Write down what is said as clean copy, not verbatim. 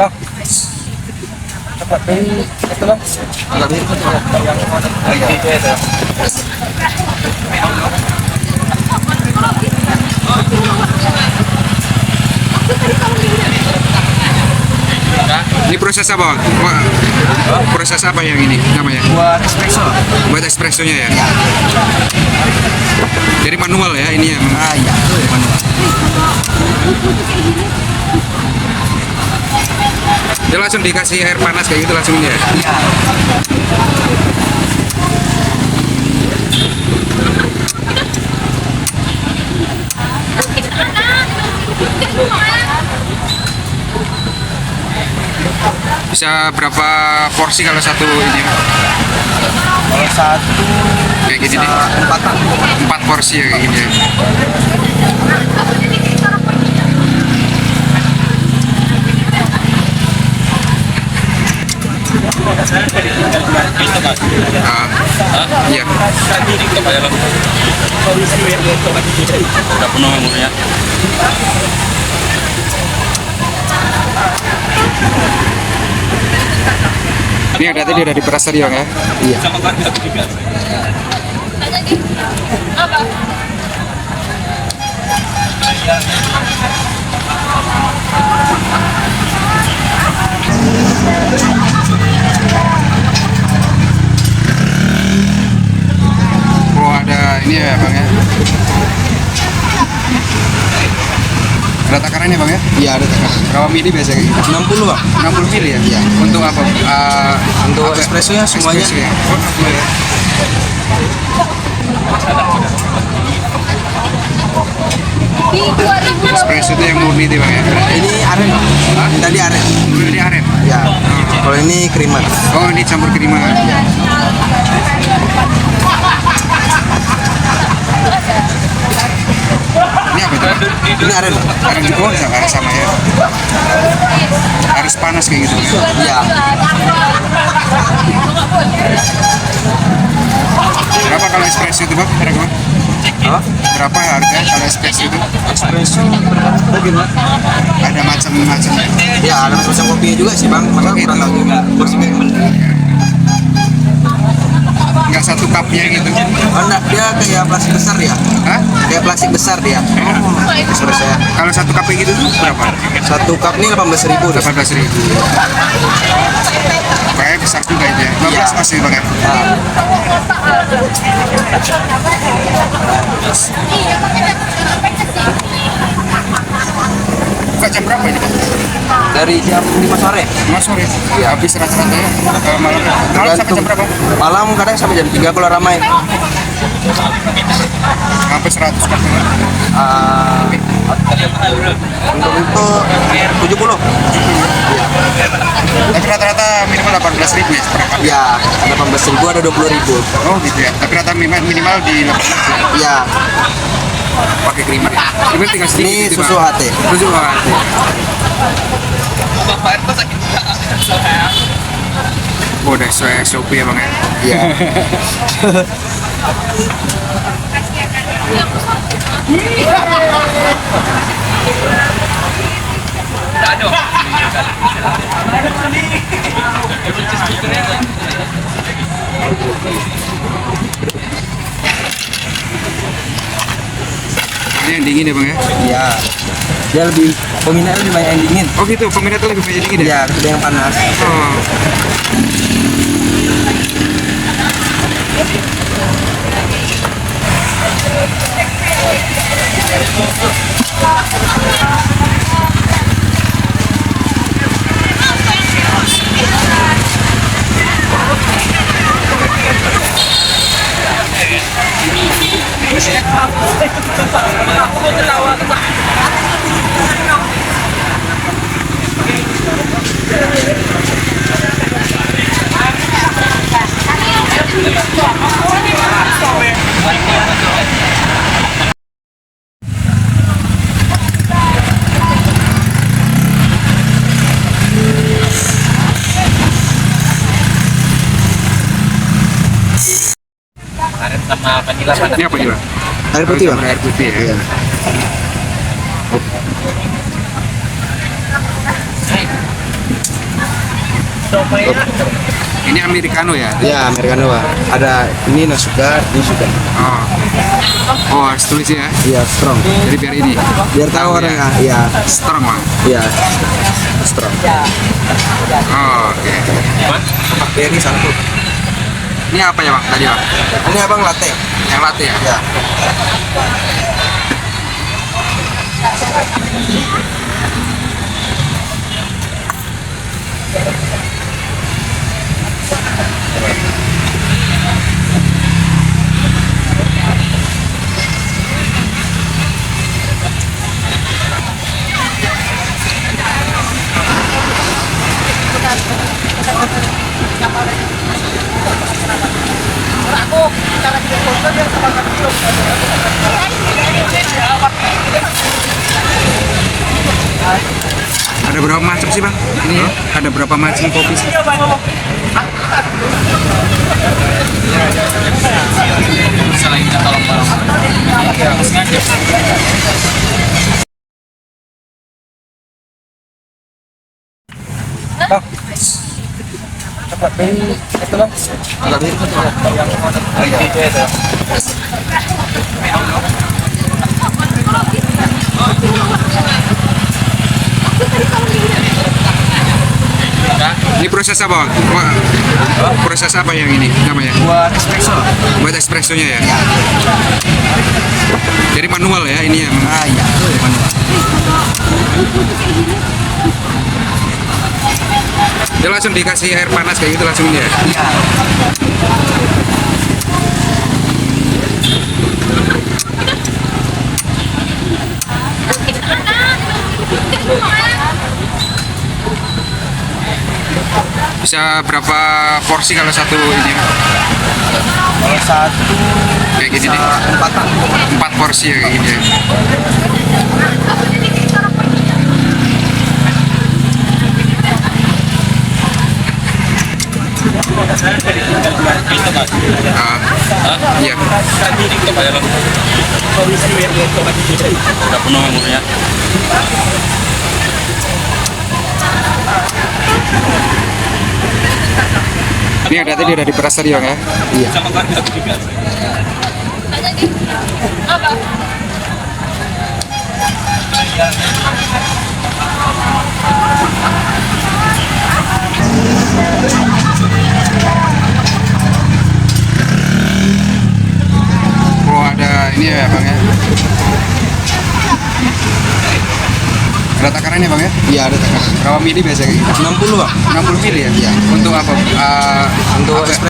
Bang, coba beli itu bang. Agak mirip itu ya. Yang itu. Ini proses apa? Proses apa yang ini namanya? Buat espresso. Buat espressonya ya? Jadi manual ya ini ya? Ah iya, manual. Dia langsung dikasih air panas kayak gitu langsung ya? Iya. Bisa berapa porsi kalau satu ini? Kalau satu Kayak gini nih? empatan. 4 porsi ya kayak gini ya? Iya. Udah penuh umurnya. Ini ada tadi udah diperas tadi bang ya? Iya. Oh ada ini ya bang ya? Ada takarannya bang ya? Iya ada takaran. Berapa mili biasa kayak gitu? 60 bang. 60 mili ya? Iya. Untuk apa? Untuk apa? espressonya semuanya. Espresso ya? Oh, 60 ya? Espresso itu yang murni itu bang ya? Ini aren. Hah? Tadi aren. Ini aren? Ya. Kalau ini creamer. Oh ini campur kerima. Ini apa itu? Ini aren. Aren juga harus sama ya? Harus panas kayak gitu? Iya. Berapa kalau espresso itu bang? Harga? Apa? Berapa harga kalau espresso itu? Espresso bagaimana? Ada macam-macam. Ya ada macam kopinya juga sih bang. Maka kurang tahu juga. Enggak satu cupnya gitu? Oh enggak, dia kayak plastik besar ya. Hah? Kayak plastik besar dia. Espresso ya. Kalau satu cup gitu tuh berapa? Satu cup ini 18.000. 18.000. Kayak besar juga itu ya. 12 Iya. masih bang ya? Buka jam berapa ini? Dari jam 5 sore. 5 sore? Iya. Habis rata-rata ya? Malam sampai jam berapa? Malam kadang sampai jam 3 kalau ramai. Sampai 100 kan? Untuk 70. Tapi rata-rata minimal 18.000 ya per cup? Ya, 18.000 ada 20.000. Oh gitu ya? Tapi rata minimal di 18 ya? Ya, Pakai creamer ya? Creamer tinggal sedikit ini gitu, susu Bang. HT. Susu HT. Oh, udah sesuai SOP ya bang ya? Iya. Ini yang dingin ya bang ya? Iya. Dia peminatnya lebih banyak yang dingin. Oh gitu, peminatnya lebih banyak dingin ya? Iya, ada yang panas. Oh. Sama vanilla panas. Ini apa juga? Air putih bang. Air putih ya? Iya. Ini americano ya? Ya, americano Pak. Ada ini no sugar, ini sugar. Oh. Oh, harus tulis ya. Iya, strong. Jadi biar ini. Biar tahu orang ya. ah, iya. Strong, Bang. Iya. Strong. Oh, oke. Berry satu. Ini apa ya, Bang? Tadi, Bang? Ini abang latte. Yang latte ya? Ya. Ada berapa macam sih, Bang? Ini ya? Ada berapa macam kopi sih? Selain tolong sengaja. Bang. Cepat beli itu bang. Agak mirip itu yang mana? Ini proses apa, Bang? Proses apa yang ini namanya? Buat espresso. Buat espressonya ya? Jadi manual ya ini ya? Ah iya, manual. Dia langsung dikasih air panas kayak gitu langsung ini ya? Iya. Bisa berapa porsi kalau satu ini? Kalau satu Kayak gini nih? empatan. 4 porsi ya kayak gini ya? Iya. Itu bayar lo. Udah penuh umurnya. Ini ada tadi udah diperas tadi, Bang ya? Iya. Oh, ada ini ya, Bang ya? Ada takarannya, Bang ya? Iya ada takaran. Berapa mili biasa kayak gitu? 60 bang. 60 mili ya? Iya. Untuk apa? Untuk Apa?